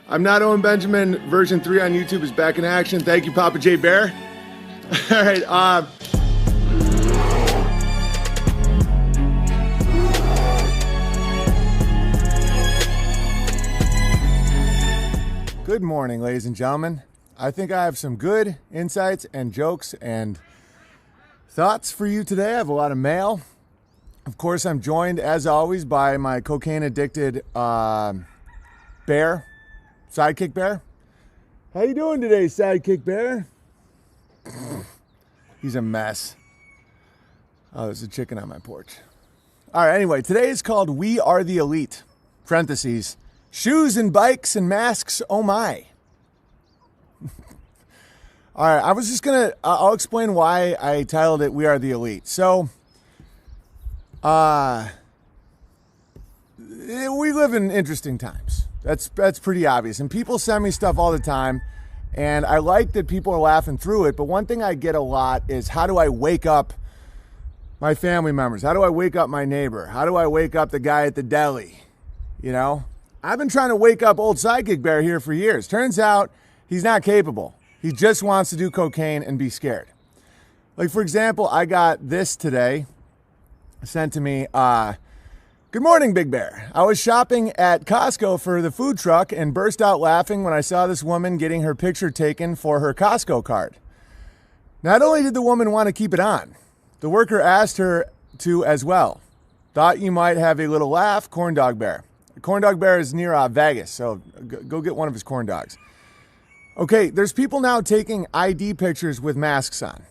I'm not Owen Benjamin. Version 3 on YouTube is back in action. Thank you, poppajbear. All right. Good morning, ladies and gentlemen. I think I have some good insights and jokes and thoughts for you today. I have a lot of mail. Of course, I'm joined, as always, by my cocaine-addicted bear, sidekick bear. How you doing today, sidekick bear? He's a mess. Oh, there's a chicken on my porch. All right, anyway, today is called We Are the Elite, parentheses, shoes and bikes and masks, oh my. All right, I was just going to, I'll explain why I titled it We Are the Elite. So, we live in interesting times. That's pretty obvious. And people send me stuff all the time, and I like that people are laughing through it. But one thing I get a lot is, how do I wake up my family members? How do I wake up my neighbor? How do I wake up the guy at the deli? You know, I've been trying to wake up old sidekick bear here for years. Turns out he's not capable. He just wants to do cocaine and be scared. Like, for example, I got this today sent to me. Good morning, Big Bear. I was shopping at Costco for the food truck and burst out laughing when I saw this woman getting her picture taken for her Costco card. Not only did the woman want to keep it on, the worker asked her to as well. Thought you might have a little laugh, corn dog bear. Corn dog bear is near Vegas, so go get one of his corn dogs. Okay, there's people now taking ID pictures with masks on.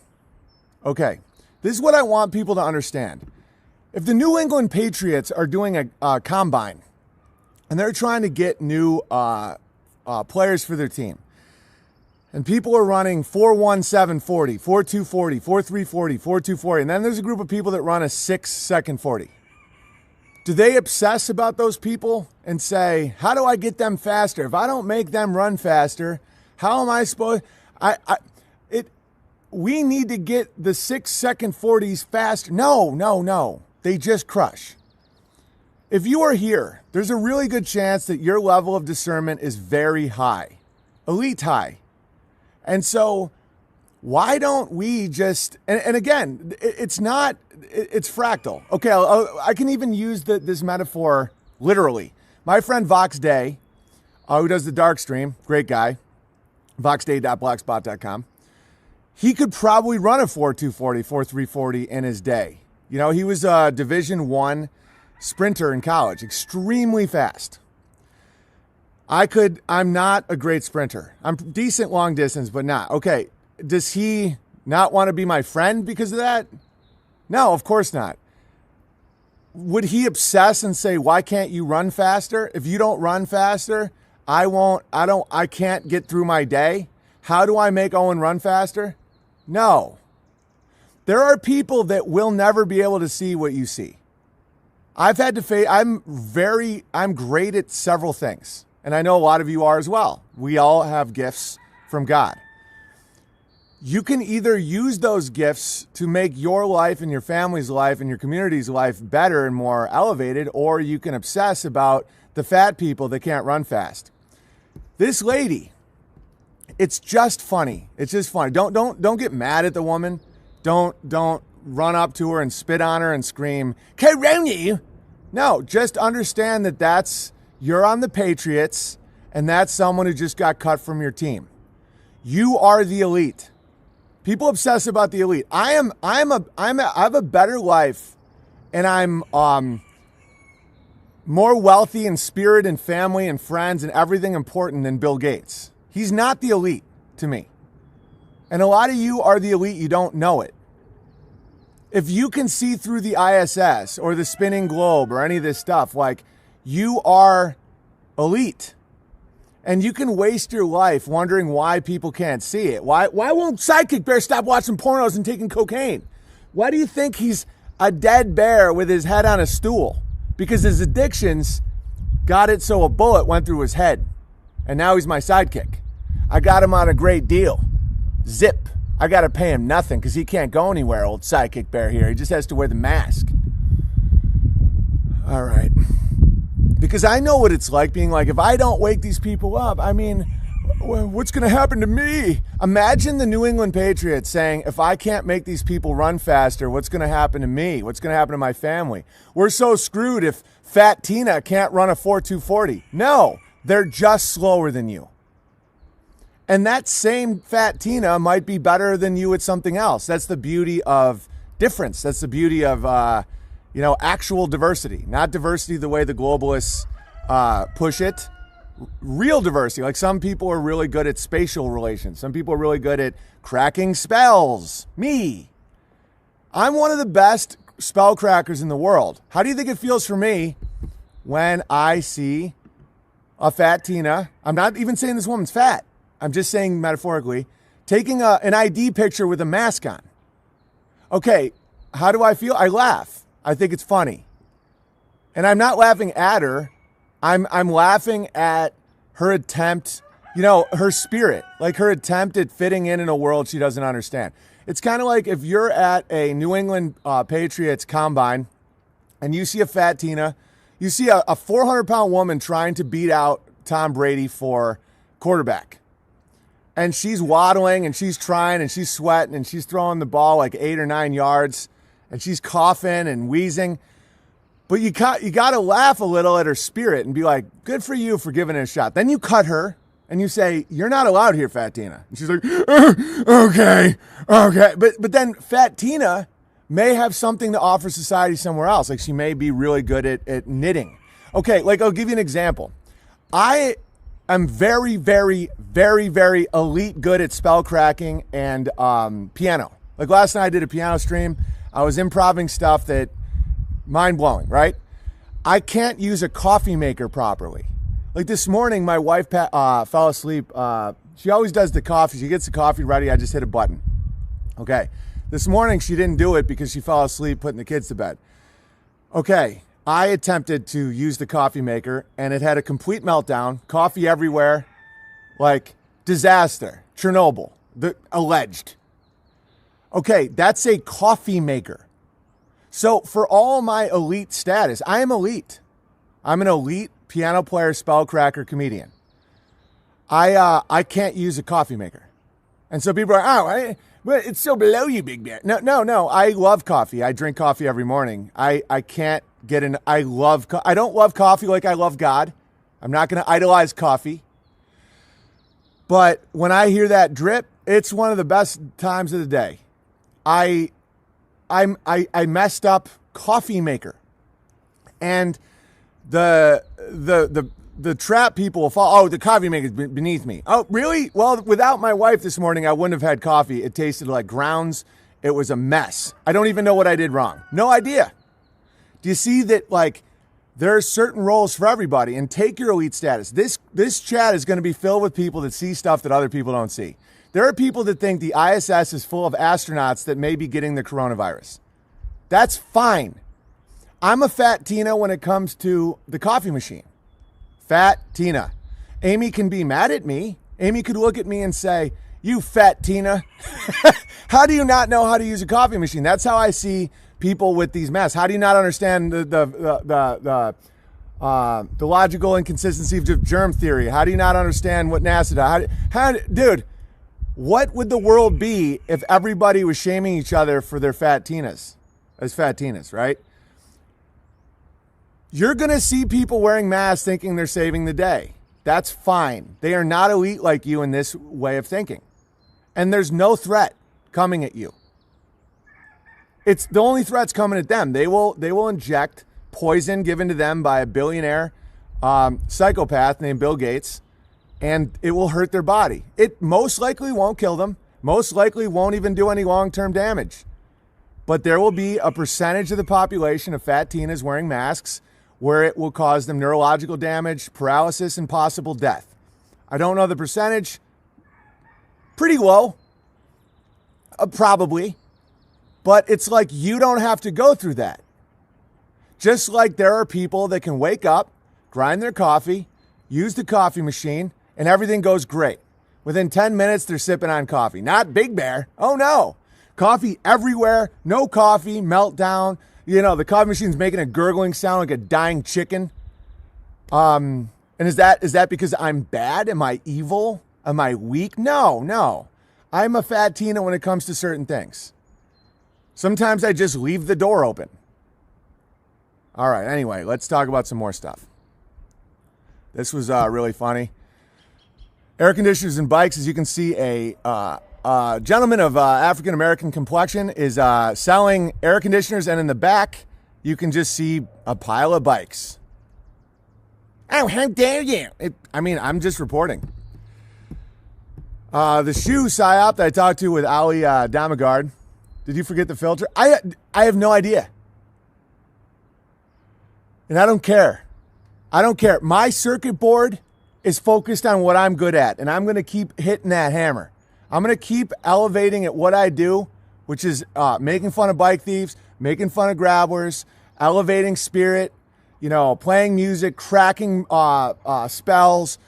Okay, this is what I want people to understand. If the New England Patriots are doing a combine and they're trying to get new players for their team, and people are running 4.17 40, 4.2 40, 4.3 40, 4.2 40, and then there's a group of people that run a 6-second 40. Do they obsess about those people and say, how do I get them faster? If I don't make them run faster, how am I supposed? We need to get the 6-second 40s faster. No. They just crush. If you are here, there's a really good chance that your level of discernment is very high, elite high. And so why don't we just, and again, it's fractal. Okay, I can even use this metaphor literally. My friend Vox Day, who does the dark stream, great guy, voxday.blogspot.com. He could probably run a 4.2 40, 4.3 40 in his day. You know, he was a Division I sprinter in college, extremely fast. I'm not a great sprinter. I'm decent long distance, but not. Okay, does he not want to be my friend because of that? No, of course not. Would he obsess and say, why can't you run faster? If you don't run faster, I can't get through my day. How do I make Owen run faster? No. There are people that will never be able to see what you see. I've had to face, I'm great at several things. And I know a lot of you are as well. We all have gifts from God. You can either use those gifts to make your life and your family's life and your community's life better and more elevated, or you can obsess about the fat people that can't run fast. This lady, it's just funny. It's just funny. Don't get mad at the woman. Don't run up to her and spit on her and scream, Karoni. No, just understand that you're on the Patriots, and that's someone who just got cut from your team. You are the elite. People obsess about the elite. I have a better life, and I'm more wealthy in spirit and family and friends and everything important than Bill Gates. He's not the elite to me. And a lot of you are the elite, you don't know it. If you can see through the ISS or the spinning globe or any of this stuff, like, you are elite. And you can waste your life wondering why people can't see it. Why won't Sidekick Bear stop watching pornos and taking cocaine? Why do you think he's a dead bear with his head on a stool? Because his addictions got it so a bullet went through his head. And now he's my sidekick. I got him on a great deal. Zip. I got to pay him nothing because he can't go anywhere, old sidekick bear here. He just has to wear the mask. All right. Because I know what it's like being like, if I don't wake these people up, I mean, what's going to happen to me? Imagine the New England Patriots saying, if I can't make these people run faster, what's going to happen to me? What's going to happen to my family? We're so screwed if Fat Tina can't run a 4.240. No, they're just slower than you. And that same Fat Tina might be better than you at something else. That's the beauty of difference. That's the beauty of, actual diversity, not diversity the way the globalists push it. Real diversity. Like some people are really good at spatial relations. Some people are really good at cracking spells. Me. I'm one of the best spell crackers in the world. How do you think it feels for me when I see a Fat Tina? I'm not even saying this woman's fat. I'm just saying metaphorically, taking an ID picture with a mask on. Okay, how do I feel? I laugh. I think it's funny. And I'm not laughing at her. I'm laughing at her attempt, her spirit, like her attempt at fitting in a world she doesn't understand. It's kind of like if you're at a New England Patriots combine and you see a Fat Tina, you see a 400-pound woman trying to beat out Tom Brady for quarterback. And she's waddling and she's trying and she's sweating and she's throwing the ball like 8 or 9 yards and she's coughing and wheezing. But you got to laugh a little at her spirit and be like, good for you for giving it a shot. Then you cut her and you say, you're not allowed here, Fat Tina. And she's like, okay. But then Fat Tina may have something to offer society somewhere else. Like she may be really good at knitting. Okay, like I'll give you an example. I'm very, very, very, very elite good at spell cracking and piano. Like last night I did a piano stream. I was improvising stuff that mind-blowing, right? I can't use a coffee maker properly. Like this morning, my wife fell asleep. She always does the coffee. She gets the coffee ready. I just hit a button. Okay. This morning, she didn't do it because she fell asleep putting the kids to bed. Okay. I attempted to use the coffee maker, and it had a complete meltdown. Coffee everywhere. Like, disaster. Chernobyl. Alleged. Okay, that's a coffee maker. So for all my elite status, I am elite. I'm an elite piano player, spell cracker, comedian. I can't use a coffee maker. And so people are, it's so below you, Big Bear. No. I love coffee. I drink coffee every morning. I can't get in. I don't love coffee like I love God. I'm not going to idolize coffee. But when I hear that drip, it's one of the best times of the day. I messed up coffee maker. And the trap people will fall. Oh, the coffee maker is beneath me. Oh, really? Well, without my wife this morning, I wouldn't have had coffee. It tasted like grounds. It was a mess. I don't even know what I did wrong. No idea. Do you see that, like, there are certain roles for everybody, and take your elite status. This chat is going to be filled with people that see stuff that other people don't see. There are people that think the ISS is full of astronauts that may be getting the coronavirus. That's fine. I'm a Fat Tina when it comes to the coffee machine. Fat Tina. Amy can be mad at me. Amy could look at me and say, you Fat Tina. How do you not know how to use a coffee machine? That's how I see people with these masks. How do you not understand the logical inconsistency of germ theory? How do you not understand what NASA does? Dude, what would the world be if everybody was shaming each other for their Fat Tinas? As Fat Tinas, right? You're going to see people wearing masks thinking they're saving the day. That's fine. They are not elite like you in this way of thinking. And there's no threat coming at you. It's the only threat's coming at them. They will inject poison given to them by a billionaire psychopath named Bill Gates, and it will hurt their body. It most likely won't kill them. Most likely won't even do any long-term damage. But there will be a percentage of the population of Fat Tinas wearing masks where it will cause them neurological damage, paralysis, and possible death. I don't know the percentage. Pretty low. Probably. But it's like you don't have to go through that. Just like there are people that can wake up, grind their coffee, use the coffee machine, and everything goes great. Within 10 minutes, they're sipping on coffee. Not Big Bear. Oh, no. Coffee everywhere. No coffee. Meltdown. You know, the coffee machine's making a gurgling sound like a dying chicken. And is that because I'm bad? Am I evil? Am I weak? No. I'm a fat Tina when it comes to certain things. Sometimes I just leave the door open. All right, anyway, let's talk about some more stuff. This was really funny. Air conditioners and bikes, as you can see, a gentleman of African-American complexion is selling air conditioners, and in the back, you can just see a pile of bikes. Oh, how dare you? I'm just reporting. The shoe psyop that I talked to with Ali Damagard. Did you forget the filter? I have no idea. And I don't care. My circuit board is focused on what I'm good at, and I'm going to keep hitting that hammer. I'm going to keep elevating at what I do, which is making fun of bike thieves, making fun of grabblers, elevating spirit, playing music, cracking spells,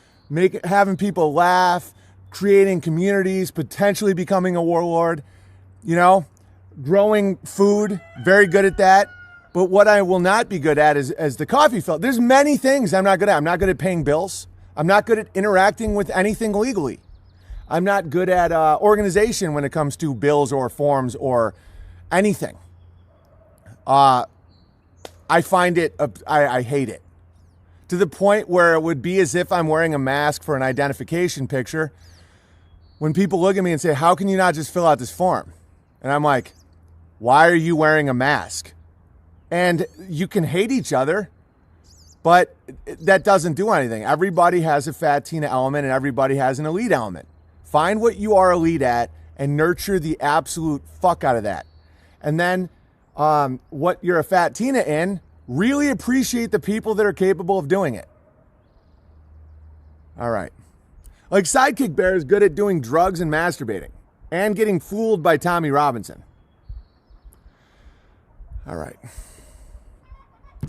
having people laugh, creating communities, potentially becoming a warlord, growing food, very good at that. But what I will not be good at is the coffee filter. There's many things I'm not good at. I'm not good at paying bills. I'm not good at interacting with anything legally. I'm not good at organization when it comes to bills or forms or anything. I find it, I hate it. To the point where it would be as if I'm wearing a mask for an identification picture when people look at me and say, how can you not just fill out this form? And I'm like, why are you wearing a mask? And you can hate each other, but that doesn't do anything. Everybody has a fat Tina element and everybody has an elite element. Find what you are elite at and nurture the absolute fuck out of that. And then what you're a fat Tina in, really appreciate the people that are capable of doing it. All right. Like Sidekick Bear is good at doing drugs and masturbating and getting fooled by Tommy Robinson. All right.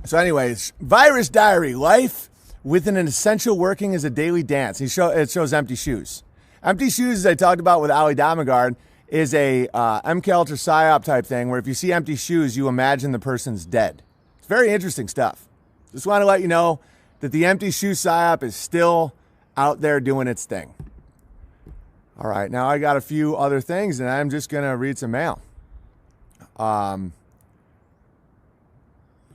So anyways, Virus Diary, life with an essential working as a daily dance. It shows empty shoes. Empty shoes, as I talked about with Ali Damagard, is a MK Ultra PSYOP type thing where if you see empty shoes, you imagine the person's dead. It's very interesting stuff. Just want to let you know that the empty shoe PSYOP is still out there doing its thing. All right, now I got a few other things, and I'm just going to read some mail.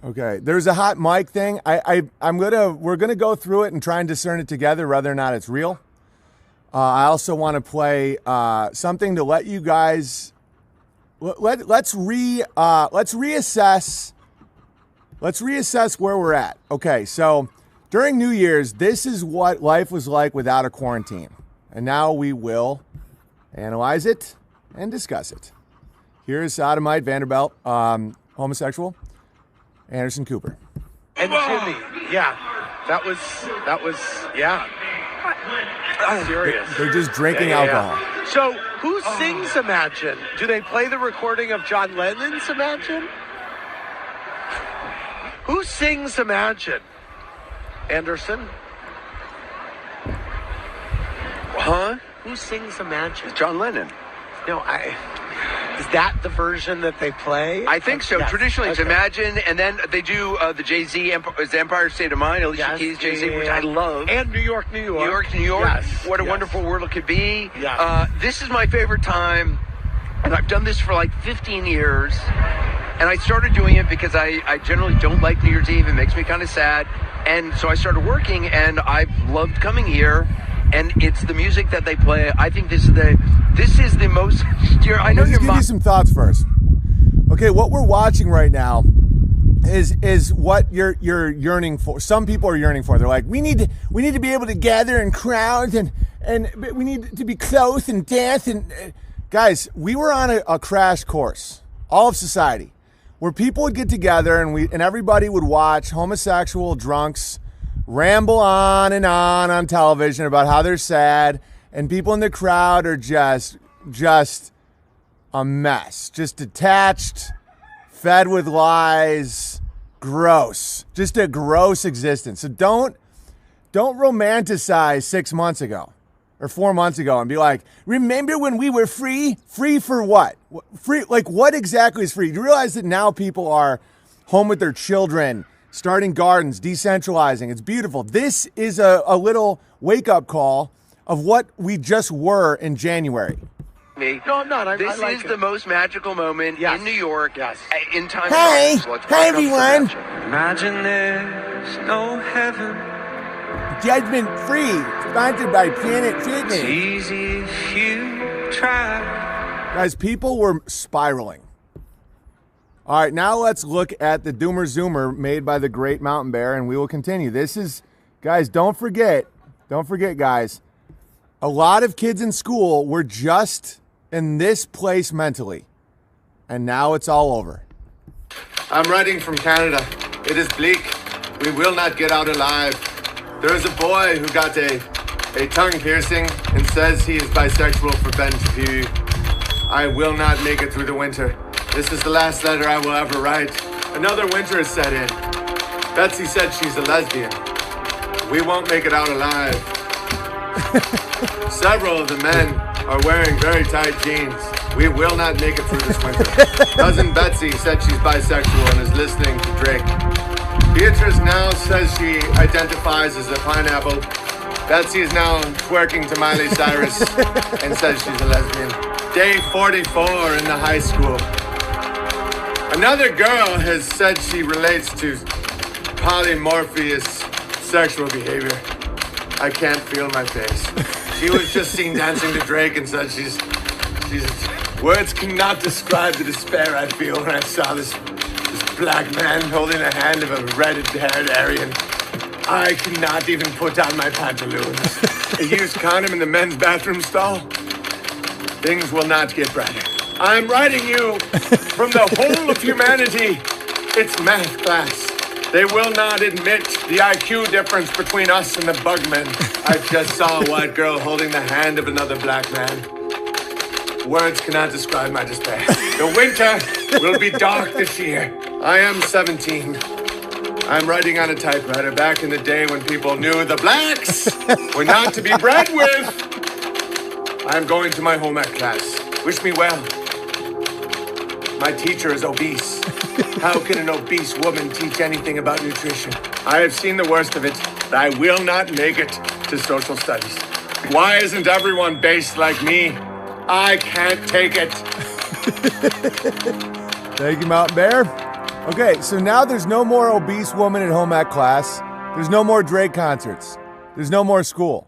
Okay, there's a hot mic thing. We're gonna go through it and try and discern it together, whether or not it's real. I also want to play something to let you guys. Let's reassess. Let's reassess where we're at. Okay, so during New Year's, this is what life was like without a quarantine, and now we will analyze it and discuss it. Here's Sodomite Vanderbilt, homosexual. Anderson Cooper. And Jimmy, yeah, that was, yeah. Serious. They're just drinking alcohol. Yeah. So, who sings Imagine? Do they play the recording of John Lennon's Imagine? Who sings Imagine? Anderson? Huh? Who sings Imagine? John Lennon. No, is that the version that they play? I think so. Yes. Traditionally, it's Okay. Imagine, and then they do the Jay-Z Empire State of Mind, Alicia Keys, Jay-Z, which I love. And New York. New York. Yes. What a wonderful world it could be. Yes. This is my favorite time, and I've done this for like 15 years. And I started doing it because I generally don't like New Year's Eve. It makes me kind of sad. And so I started working, and I've loved coming here. And it's the music that they play. I think this is the most. I know Let's you're. give you some thoughts first. Okay, what we're watching right now is what you're yearning for. Some people are yearning for. They're like, we need to be able to gather in crowds and we need to be close and dance and guys. We were on a crash course, all of society, where people would get together and everybody would watch homosexual drunks ramble on television about how they're sad, and people in the crowd are just a mess, just detached, fed with lies, gross, just a gross existence. So don't romanticize 6 months ago or 4 months ago and be like, remember when we were free? Free for what? Free, like what exactly is free? You realize that now people are home with their children, starting gardens, decentralizing. It's beautiful. This is a little wake-up call of what we just were in January. No, I'm not. This is the most magical moment in New York in time. Hey, hey everyone. Imagine there's no heaven. Judgment Free, sponsored by Planet Fitness. It's easy if you try. Guys, people were spiraling. All right, now let's look at the Doomer Zoomer made by the great Mountain Bear, and we will continue. This is, guys, don't forget, guys, a lot of kids in school were just in this place mentally, and now it's all over. I'm writing from Canada. It is bleak. We will not get out alive. There is a boy who got a tongue piercing and says he is bisexual for Ben Shapiro. I will not make it through the winter. This is the last letter I will ever write. Another winter is set in. Betsy said she's a lesbian. We won't make it out alive. Several of the men are wearing very tight jeans. We will not make it through this winter. Cousin Betsy said she's bisexual and is listening to Drake. Beatrice now says she identifies as a pineapple. Betsy is now twerking to Miley Cyrus and says she's a lesbian. Day 44 in the high school. Another girl has said she relates to polymorphous sexual behavior. I can't feel my face. She was just seen dancing to Drake and said she's words cannot describe the despair I feel when I saw this black man holding the hand of a red-haired Aryan. I cannot even put on my pantaloons. A used condom in the men's bathroom stall. Things will not get brighter. I'm writing you from the whole of humanity. It's math class. They will not admit the IQ difference between us and the bugmen. I just saw a white girl holding the hand of another black man. Words cannot describe my despair. The winter will be dark this year. I am 17. I'm writing on a typewriter back in the day when people knew the blacks were not to be bred with. I'm going to my home ec class. Wish me well. My teacher is obese. How can an obese woman teach anything about nutrition? I have seen the worst of it, but I will not make it to social studies. Why isn't everyone based like me? I can't take it. Thank you, Mountain Bear. Okay, so now there's no more obese woman at home ec class. There's no more Drake concerts. There's no more school.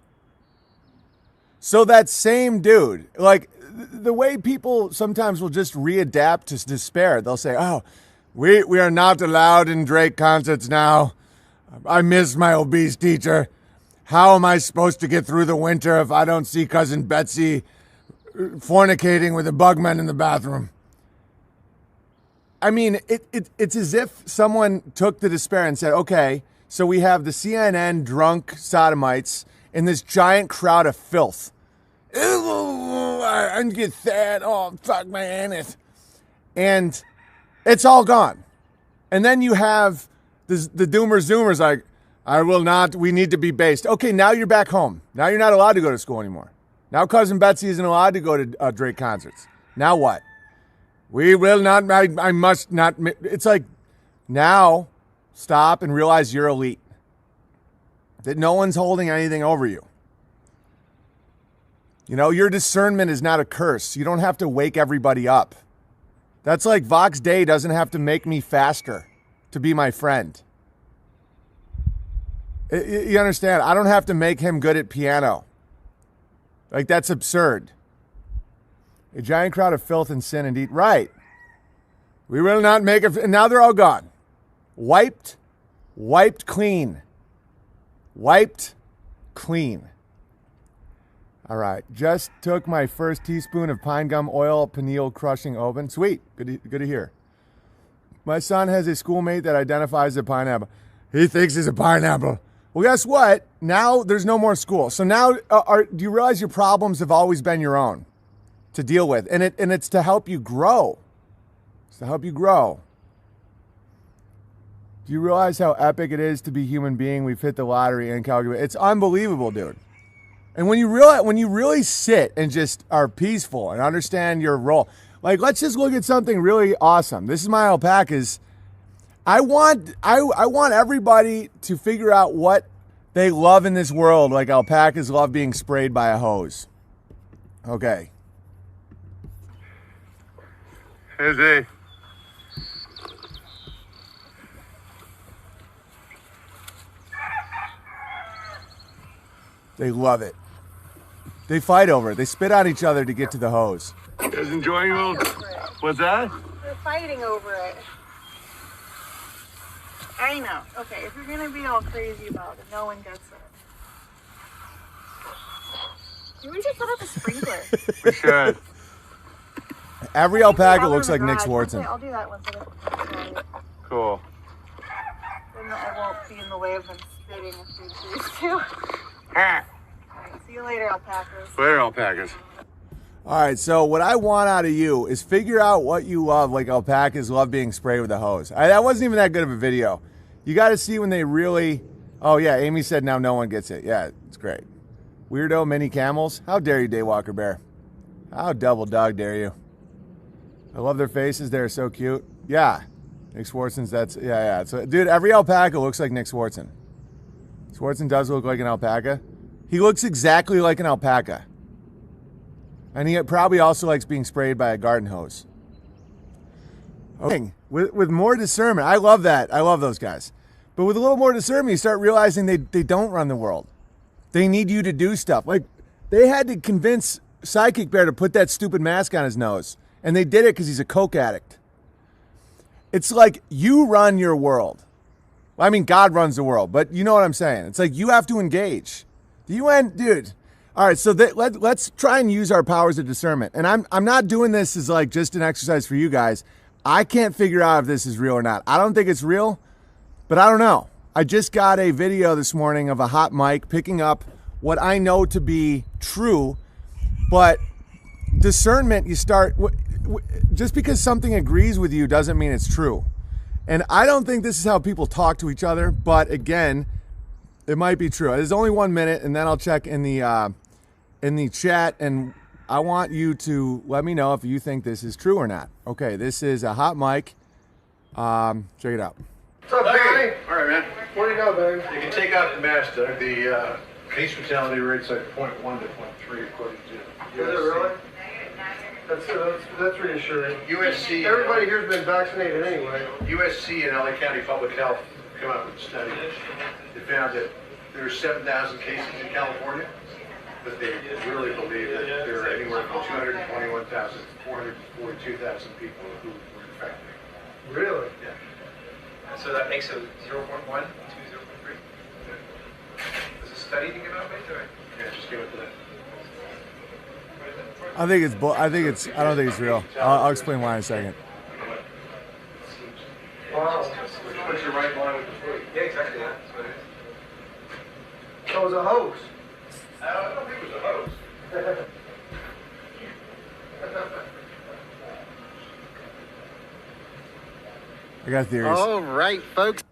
So that same dude, like the way people sometimes will just readapt to despair. They'll say, oh, we are not allowed in Drake concerts now. I miss my obese teacher. How am I supposed to get through the winter if I don't see Cousin Betsy fornicating with a bugman in the bathroom? I mean, it's as if someone took the despair and said, okay, so we have the CNN drunk sodomites in this giant crowd of filth. Ew, I get sad. Oh, fuck my anus. And it's all gone. And then you have the Doomer Zoomers like, we need to be based. Okay, now you're back home. Now you're not allowed to go to school anymore. Now Cousin Betsy isn't allowed to go to Drake concerts. Now what? We will not, I must not. It's like, now stop and realize you're elite. That no one's holding anything over you. You know, your discernment is not a curse. You don't have to wake everybody up. That's like Vox Day doesn't have to make me faster to be my friend. You understand? I don't have to make him good at piano. Like, that's absurd. A giant crowd of filth and sin indeed. Right. We will not make it. And now they're all gone. Wiped clean. Wiped clean. All right. Just took my first teaspoon of pine gum oil, pineal crushing open. Sweet. Good to hear. My son has a schoolmate that identifies as a pineapple. He thinks he's a pineapple. Well, guess what? Now there's no more school. So now, do you realize your problems have always been your own to deal with? And it's to help you grow. It's to help you grow. Do you realize how epic it is to be a human being? We've hit the lottery in Calgary. It's unbelievable, dude. And when you really sit and just are peaceful and understand your role, like, let's just look at something really awesome. This is my alpacas. I want everybody to figure out what they love in this world, like alpacas love being sprayed by a hose. Okay. Hey, Z. They love it. They fight over it. They spit on each other to get to the hose. You guys enjoying a little... What's that? We're fighting over it. I know. Okay, if you're gonna be all crazy about it, no one gets it. Can we just put up a sprinkler? We should. Every alpaca looks like Nick Swartzen. I'll do that once I Cool. Then I won't be in the way of them spitting if they choose to. Ah. Alright, see you later, alpacas. Later, alpacas. All right, so what I want out of you is figure out what you love, like alpacas love being sprayed with a hose. That wasn't even that good of a video. You got to see when they really... Oh, yeah, Amy said now no one gets it. Yeah, it's great. Weirdo mini camels. How dare you, Daywalker Bear? How double dog dare you? I love their faces. They're so cute. Yeah, Nick Swartzen's, that's... Yeah. So, dude, every alpaca looks like Nick Swartzen. Swartzen does look like an alpaca. He looks exactly like an alpaca. And he probably also likes being sprayed by a garden hose. Okay. With more discernment, I love that. I love those guys. But with a little more discernment, you start realizing they don't run the world. They need you to do stuff. Like, they had to convince Psychic Bear to put that stupid mask on his nose. And they did it because he's a coke addict. It's like you run your world. I mean, God runs the world, but you know what I'm saying. It's like you have to engage. The UN, dude... All right, so let's try and use our powers of discernment. And I'm not doing this as like just an exercise for you guys. I can't figure out if this is real or not. I don't think it's real, but I don't know. I just got a video this morning of a hot mic picking up what I know to be true, but discernment, you start, just because something agrees with you doesn't mean it's true. And I don't think this is how people talk to each other, but again, it might be true. There's only 1 minute, and then I'll check in the chat, and I want you to let me know if you think this is true or not. Okay, this is a hot mic. Check it out. What's up, Johnny? All right, man. What do you know, baby? You can take out the mask, Doug. The case fatality rate's like 0.1 to 0.3 according to Is it really? That's reassuring. USC. Everybody here's been vaccinated anyway. USC and LA County Public Health come out with a study. They found that there are 7,000 cases in California, but they really believe that there are anywhere from 221,000 to 442,000 people who were infected. Really? Yeah. And so that makes it 0.1 to 0.3? Does a study to get out made? Yeah, just give it to that. I think it's. I don't think it's real. I'll explain why in a second. Wow. Puts you right in line with the flu. Yeah, exactly. Yeah. That's what it is. So it was a hoax. I don't think it was a hoax. I got theories. All right, folks.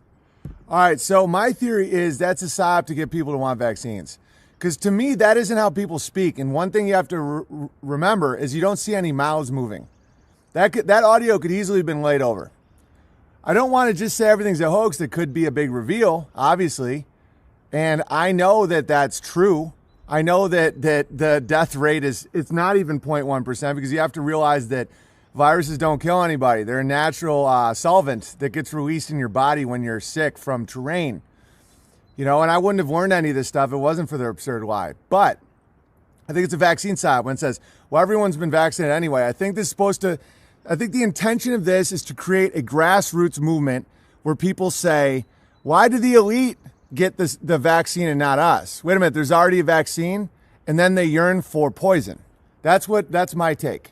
All right, so my theory is that's a psyop to get people to want vaccines. Because to me, that isn't how people speak. And one thing you have to remember is you don't see any mouths moving. That audio could easily have been laid over. I don't want to just say everything's a hoax. That could be a big reveal, obviously. And I know that that's true. I know that the death rate it's not even 0.1% because you have to realize that viruses don't kill anybody. They're a natural solvent that gets released in your body when you're sick from terrain. You know, and I wouldn't have learned any of this stuff if it wasn't for their absurd lie. But I think it's a vaccine side when it says, well, everyone's been vaccinated anyway. I think the intention of this is to create a grassroots movement where people say, why do the elite get the vaccine and not us? Wait a minute, there's already a vaccine, and then they yearn for poison. That's my take.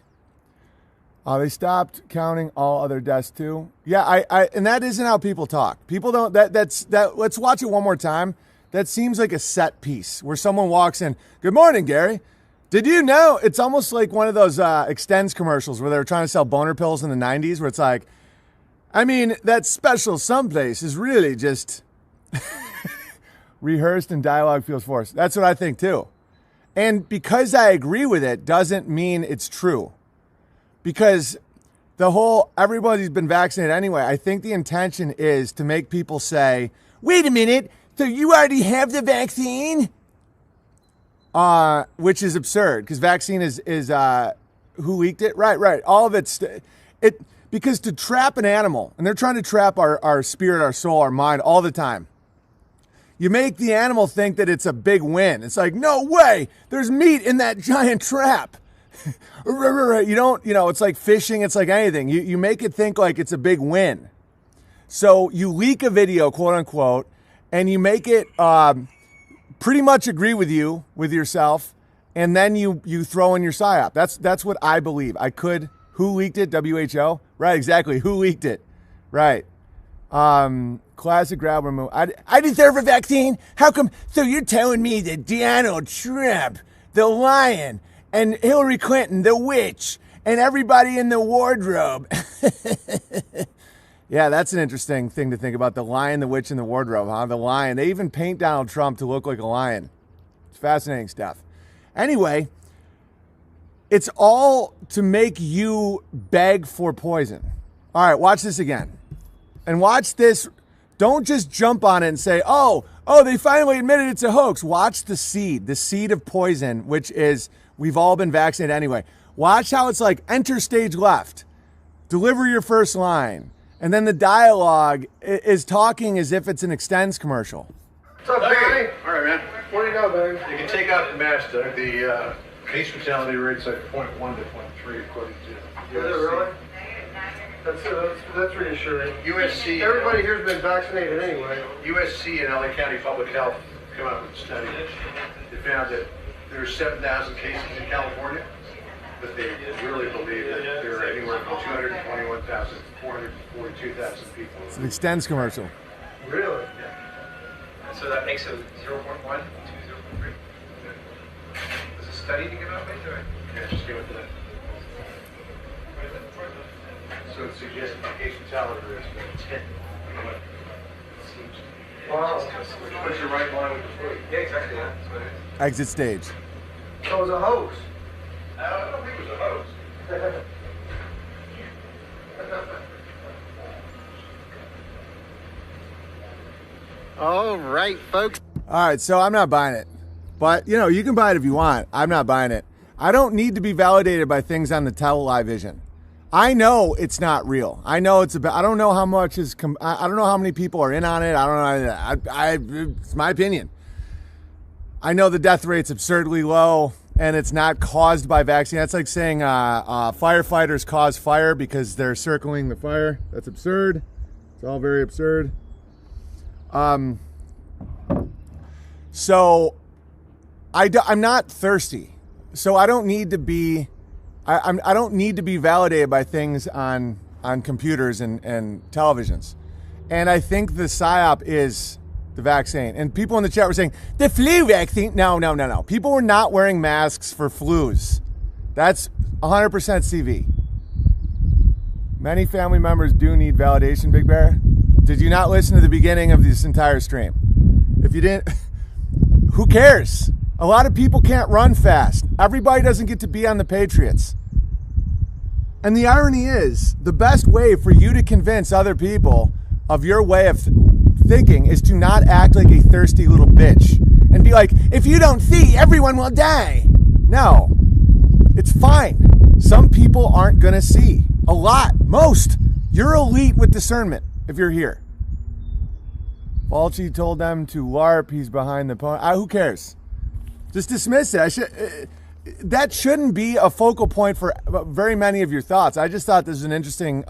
They stopped counting all other deaths too. Yeah, and that isn't how people talk. People don't. That's. Let's watch it one more time. That seems like a set piece where someone walks in. Good morning, Gary. Did you know? It's almost like one of those Extends commercials where they were trying to sell boner pills in the '90s, where it's like, I mean, that special someplace is really just rehearsed and dialogue feels forced. That's what I think too. And because I agree with it doesn't mean it's true. Because everybody's been vaccinated anyway. I think the intention is to make people say, wait a minute, so you already have the vaccine? Which is absurd, because vaccine is who leaked it? Right. All of it's, because to trap an animal, and they're trying to trap our spirit, our soul, our mind all the time. You make the animal think that it's a big win. It's like, no way, there's meat in that giant trap. You don't, it's like fishing, it's like anything. You make it think like it's a big win. So you leak a video, quote unquote, and you make it pretty much agree with you, with yourself, and then you throw in your psyop. That's what I believe. Who leaked it? WHO? Right, exactly. Who leaked it? Right. Classic grab remove. I deserve a vaccine? How come? So you're telling me that Donald Trump, the lion, and Hillary Clinton, the witch, and everybody in the wardrobe. Yeah, that's an interesting thing to think about. The lion, the witch, and the wardrobe, huh? The lion. They even paint Donald Trump to look like a lion. It's fascinating stuff. Anyway, it's all to make you beg for poison. All right, watch this again. And watch this. Don't just jump on it and say, oh, they finally admitted it's a hoax. Watch the seed of poison, which is, we've all been vaccinated anyway. Watch how it's like, enter stage left, deliver your first line. And then the dialogue is talking as if it's an Extends commercial. What's up, Johnny? All right, man. What do you know, baby? You can take out the mask, Doug. The case fatality rate's like 0.1 to 0.3 according to Is it really? That's reassuring. USC. Everybody here's been vaccinated anyway. USC and LA County Public Health come out with a study. They found that there are 7,000 cases in California, but they really believe that there are anywhere from 221,000 to 442,000 people. It's an Extends commercial. Really? Yeah. And so that makes it 0.1 to 0.3. Does a study to give out, right? Yeah, just give it to that. So it suggests that the case fatality rate is 10. Wow. Which puts you right in line with the flu. Yeah, exactly. Yeah. That's what it is. Exit stage. So it was a hoax. I don't think it was a hoax. All right, folks. All right, so I'm not buying it. But, you can buy it if you want. I'm not buying it. I don't need to be validated by things on the television. I know it's not real. I know it's about. I don't know how much is. I don't know how many people are in on it. I don't know. It's my opinion. I know the death rate's absurdly low, and it's not caused by vaccine. That's like saying firefighters cause fire because they're circling the fire. That's absurd. It's all very absurd. So I'm not thirsty. So I don't need to be. I don't need to be validated by things on computers and televisions. And I think the PSYOP is the vaccine. And people in the chat were saying, the flu vaccine. No. People were not wearing masks for flus. That's 100% CV. Many family members do need validation, Big Bear. Did you not listen to the beginning of this entire stream? If you didn't, who cares? A lot of people can't run fast. Everybody doesn't get to be on the Patriots. And the irony is, the best way for you to convince other people of your way of thinking is to not act like a thirsty little bitch and be like, if you don't see, everyone will die. No, it's fine. Some people aren't going to see. A lot, most. You're elite with discernment if you're here. Fauci told them to LARP. He's behind the pony. Who cares? Just dismiss it. That shouldn't be a focal point for very many of your thoughts. I just thought this was an interesting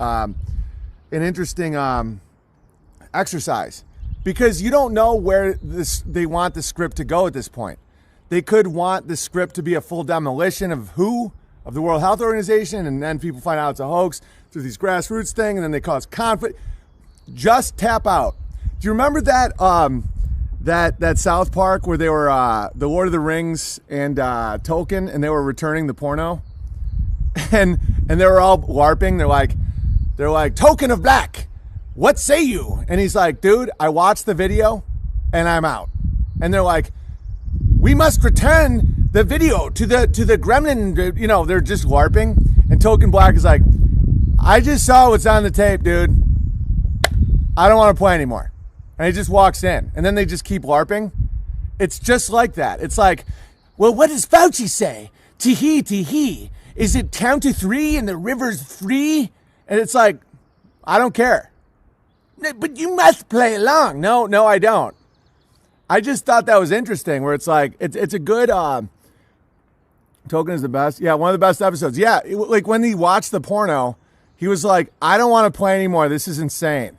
exercise, because you don't know where they want the script to go at this point. They could want the script to be a full demolition of the World Health Organization, and then people find out it's a hoax through these grassroots thing, and then they cause conflict. Just tap out. Do you remember that? That South Park where they were the Lord of the Rings and Tolkien, and they were returning the porno, and they were all LARPing. They're like Token of Black, what say you? And he's like, dude, I watched the video and I'm out. And they're like, we must return the video to the gremlin. They're just LARPing. And Token Black is like, I just saw what's on the tape, dude. I don't want to play anymore. And he just walks in. And then they just keep LARPing. It's just like that. It's like, well, what does Fauci say? Tee-hee, tee-hee. Is it count to 3 and the river's free? And it's like, I don't care. But you must play along. No, I don't. I just thought that was interesting where it's like, it's a good, Token is the best. Yeah, one of the best episodes. Yeah, like when he watched the porno, he was like, I don't want to play anymore. This is insane.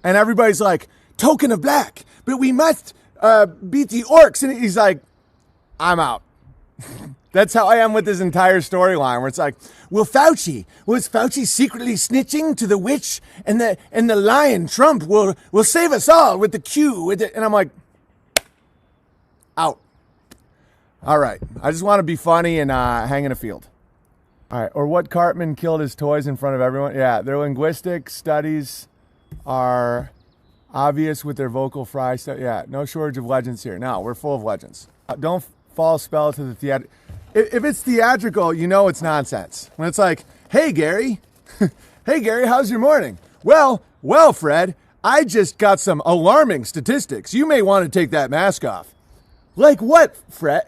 And everybody's like, Token of Black, but we must beat the orcs. And he's like, I'm out. That's how I am with this entire storyline where it's like, was Fauci secretly snitching to the witch and the lion Trump will save us all with the Q. And I'm like, out. All right. I just want to be funny and hang in a field. All right. Or what Cartman killed his toys in front of everyone. Yeah. Their linguistic studies are obvious with their vocal fry stuff. Yeah. No shortage of legends here. No, we're full of legends. Don't fall spell to the theater. If it's theatrical, you know it's nonsense. When it's like, hey, Gary. Hey, Gary, how's your morning? Well, Fred, I just got some alarming statistics. You may want to take that mask off. Like what,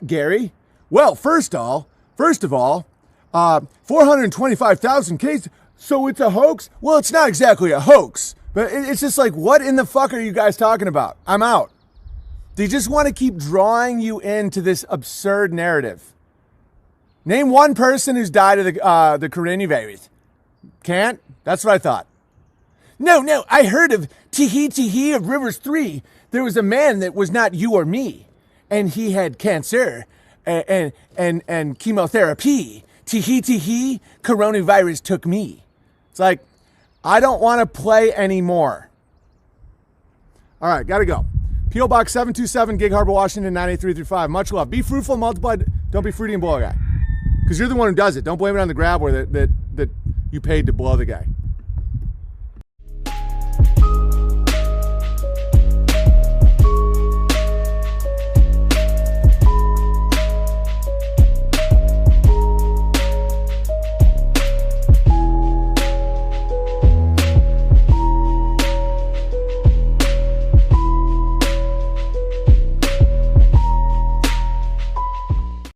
Gary? Well, first of all, 425,000 cases. So it's a hoax? Well, it's not exactly a hoax. But it's just like, what in the fuck are you guys talking about? I'm out. They just want to keep drawing you into this absurd narrative. Name one person who's died of the coronavirus. Can't? That's what I thought. No, I heard of Tee-hee of Rivers 3. There was a man that was not you or me. And he had cancer and chemotherapy. Tee-hee, coronavirus took me. It's like, I don't want to play anymore. All right, gotta go. P.O. Box 727, Gig Harbor, Washington, 98335. Much love. Be fruitful, multiply. Don't be fruity and blow a guy. Because you're the one who does it. Don't blame it on the grab or that you paid to blow the guy.